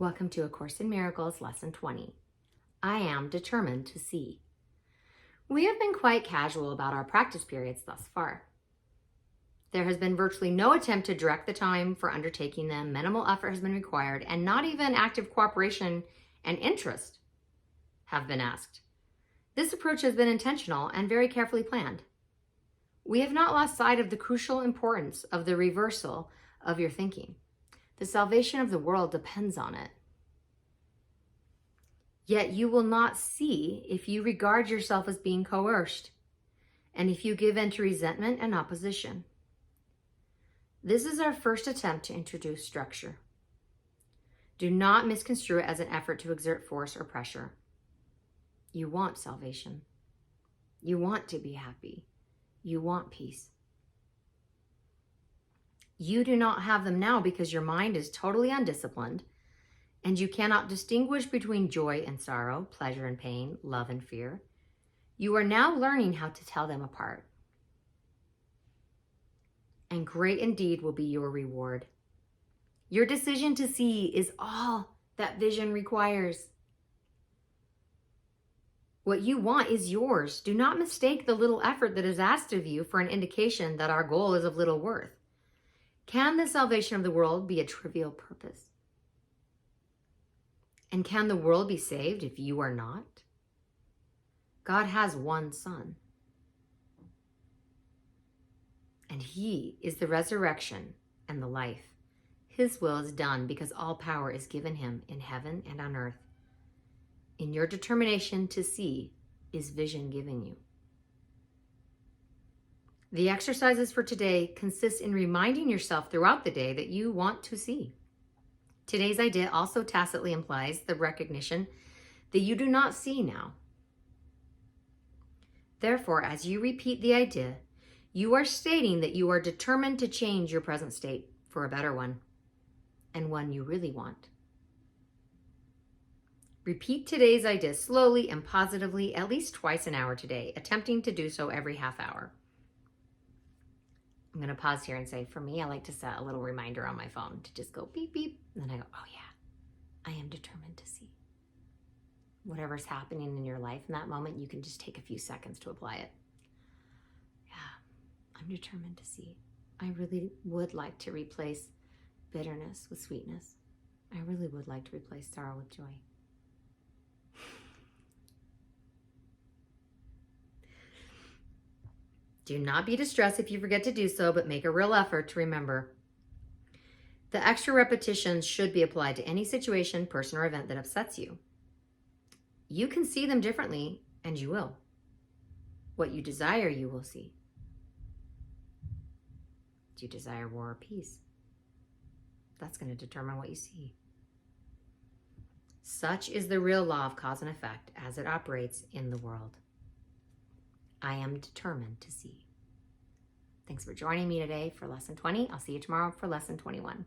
Welcome to A Course in Miracles, Lesson 20. I am determined to see. We have been quite casual about our practice periods thus far. There has been virtually no attempt to direct the time for undertaking them. Minimal effort has been required, and not even active cooperation and interest have been asked. This approach has been intentional and very carefully planned. We have not lost sight of the crucial importance of the reversal of your thinking. The salvation of the world depends on it. Yet you will not see if you regard yourself as being coerced, and if you give in to resentment and opposition. This is our first attempt to introduce structure. Do not misconstrue it as an effort to exert force or pressure. You want salvation. You want to be happy. You want peace. You do not have them now because your mind is totally undisciplined, and you cannot distinguish between joy and sorrow, pleasure and pain, love and fear. You are now learning how to tell them apart. And great indeed will be your reward. Your decision to see is all that vision requires. What you want is yours. Do not mistake the little effort that is asked of you for an indication that our goal is of little worth. Can the salvation of the world be a trivial purpose? And can the world be saved if you are not? God has one Son. And He is the resurrection and the life. His will is done because all power is given Him in heaven and on earth. In your determination to see is vision given you. The exercises for today consist in reminding yourself throughout the day that you want to see. Today's idea also tacitly implies the recognition that you do not see now. Therefore, as you repeat the idea, you are stating that you are determined to change your present state for a better one, and one you really want. Repeat today's idea slowly and positively at least twice an hour today, attempting to do so every half hour. I'm going to pause here and say, for me, I like to set a little reminder on my phone to just go beep, beep. And then I go, oh yeah, I am determined to see. Whatever's happening in your life in that moment, you can just take a few seconds to apply it. Yeah, I'm determined to see. I really would like to replace bitterness with sweetness. I really would like to replace sorrow with joy. Do not be distressed if you forget to do so, but make a real effort to remember. The extra repetitions should be applied to any situation, person, or event that upsets you. You can see them differently, and you will. What you desire, you will see. Do you desire war or peace? That's going to determine what you see. Such is the real law of cause and effect as it operates in the world. I am determined to see. Thanks for joining me today for Lesson 20. I'll see you tomorrow for Lesson 21.